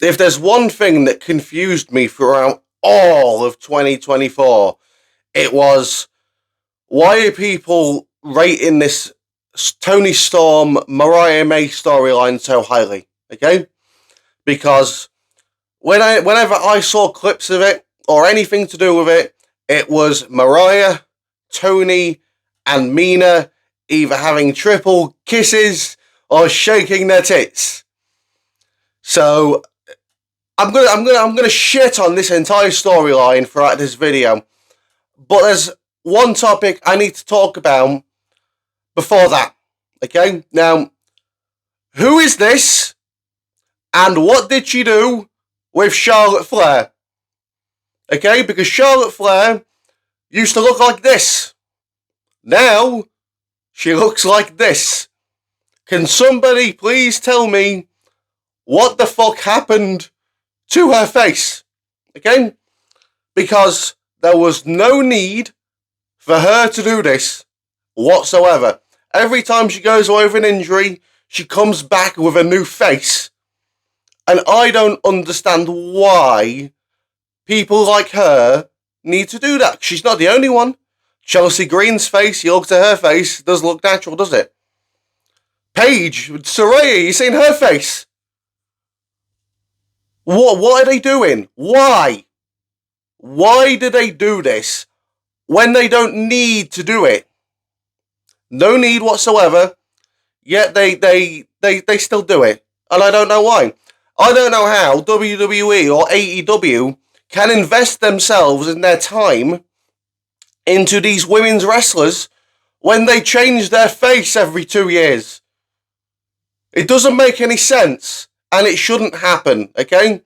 if there's one thing that confused me throughout all of 2024, it was, why are people rating this Toni Storm, Mariah May storyline so highly? Okay? Because whenever I saw clips of it, or anything to do with it, it was Mariah, Toni, and Mina either having triple kisses or shaking their tits. So I'm gonna shit on this entire storyline throughout this video, but there's one topic I need to talk about before that. Okay, now, who is this, and what did she do with Charlotte Flair? Okay, because Charlotte Flair used to look like this. Now, she looks like this. Can somebody please tell me what the fuck happened to her face? Okay? Because there was no need for her to do this whatsoever. Every time she goes over an injury, she comes back with a new face. And I don't understand why people like her need to do that. She's not the only one. Chelsea Green's face, you look at her face, doesn't look natural, does it? Paige, Saraya, you seen her face? What are they doing? Why? Why do they do this when they don't need to do it? No need whatsoever, yet they still do it. And I don't know why. I don't know how WWE or AEW can invest themselves and their time into these women's wrestlers when they change their face every 2 years. It doesn't make any sense, and it shouldn't happen, okay?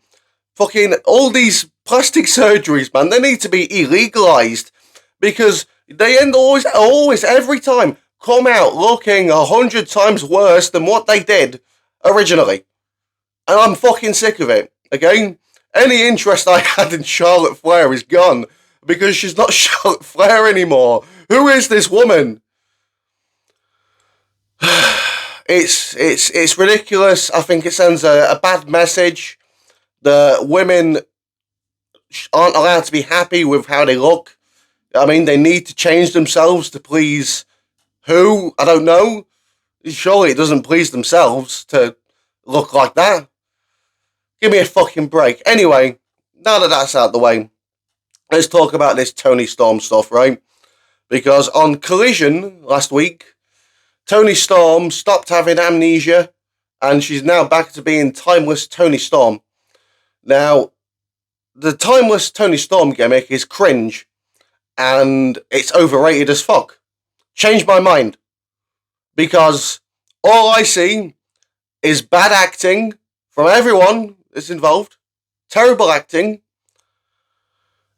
Fucking all these plastic surgeries, man, they need to be illegalized, because they end always, every time, come out looking 100 times worse than what they did originally. And I'm fucking sick of it, okay? Any interest I had in Charlotte Flair is gone, because she's not Charlotte Flair anymore. Who is this woman? It's ridiculous. I think it sends a bad message. The women aren't allowed to be happy with how they look. I mean, they need to change themselves to please who? I don't know. Surely it doesn't please themselves to look like that. Give me a fucking break. Anyway, now that that's out of the way, let's talk about this Toni Storm stuff, right? Because on Collision last week, Toni Storm stopped having amnesia, and she's now back to being Timeless Toni Storm. Now, the Timeless Toni Storm gimmick is cringe, and it's overrated as fuck. Changed my mind. Because all I see is bad acting from everyone that's involved, terrible acting,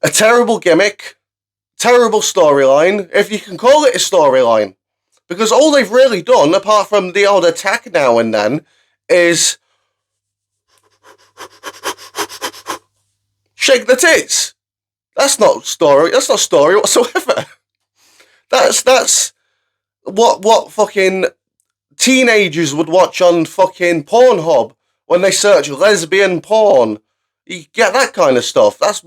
a terrible gimmick, terrible storyline, if you can call it a storyline. Because all they've really done, apart from the odd attack now and then, is shake the tits. That's not story whatsoever. That's what fucking teenagers would watch on fucking Pornhub when they search lesbian porn. You get that kind of stuff. That's who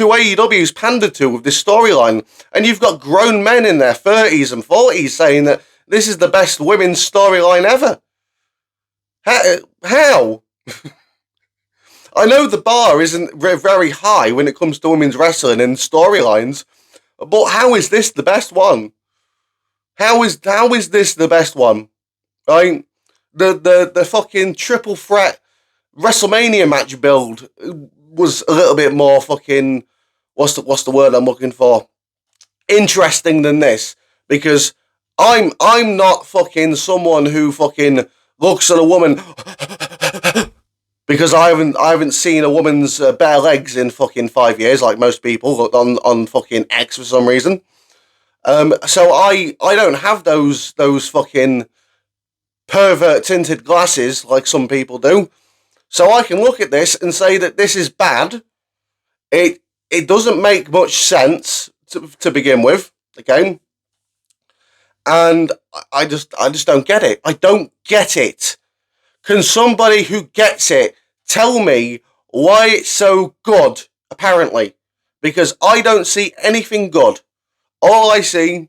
AEW's pandered to with this storyline. And you've got grown men in their 30s and 40s saying that this is the best women's storyline ever. How? I know the bar isn't very high when it comes to women's wrestling and storylines, but how is this the best one? How is this the best one? Right? The fucking triple threat WrestleMania match build was a little bit more fucking, what's the word I'm looking for? Interesting than this, because I'm not fucking someone who fucking looks at a woman because I haven't seen a woman's bare legs in fucking 5 years like most people on fucking X for some reason. So I don't have those fucking pervert tinted glasses like some people do. So I can look at this and say that this is bad. It doesn't make much sense to begin with, okay? And I just don't get it. I don't get it. Can somebody who gets it tell me why it's so good, apparently. Because I don't see anything good. All I see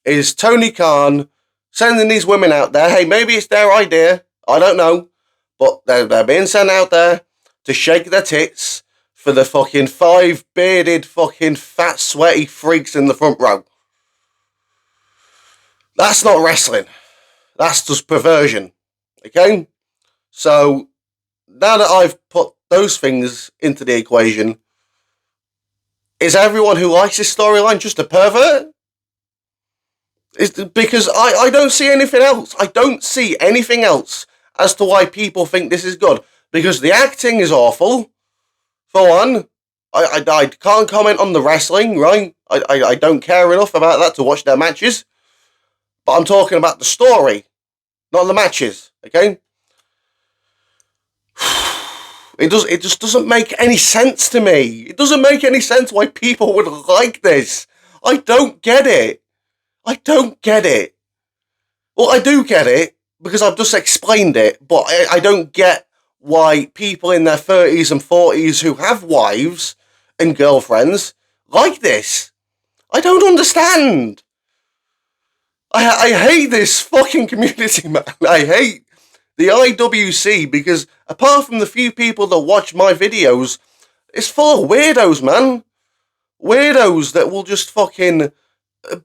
is Tony Khan sending these women out there. Hey, maybe it's their idea. I don't know. But they're being sent out there to shake their tits for the fucking 5 bearded fucking fat sweaty freaks in the front row. That's not wrestling. That's just perversion. Okay? So, now that I've put those things into the equation, is everyone who likes this storyline just a pervert? Because I don't see anything else. I don't see anything else as to why people think this is good. Because the acting is awful, for one. I can't comment on the wrestling, right? I don't care enough about that to watch their matches. But I'm talking about the story, not the matches, okay? It just doesn't make any sense to me. It doesn't make any sense why people would like this. I don't get it. I don't get it. Well, I do get it, because I've just explained it, but I don't get why people in their 30s and 40s who have wives and girlfriends like this. I don't understand. I hate this fucking community, man. I hate the IWC, because apart from the few people that watch my videos, it's full of weirdos, man. Weirdos that will just fucking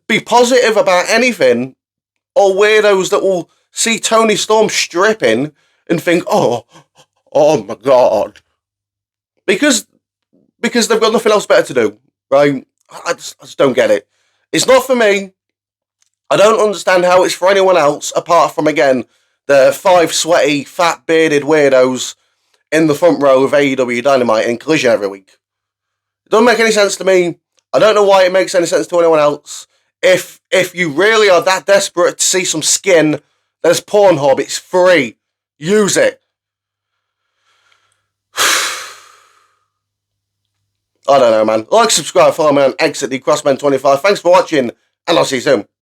be positive about anything, or weirdos that will see Toni Storm stripping and think, oh my god. Because they've got nothing else better to do, right? I just don't get it. It's not for me. I don't understand how it's for anyone else, apart from, again, the 5 sweaty, fat, bearded weirdos in the front row of AEW Dynamite in Collision every week. It doesn't make any sense to me. I don't know why it makes any sense to anyone else. If you really are that desperate to see some skin, there's Pornhub. It's free. Use it. I don't know, man. Like, subscribe, follow me on Exit the Crossman 25. Thanks for watching, and I'll see you soon.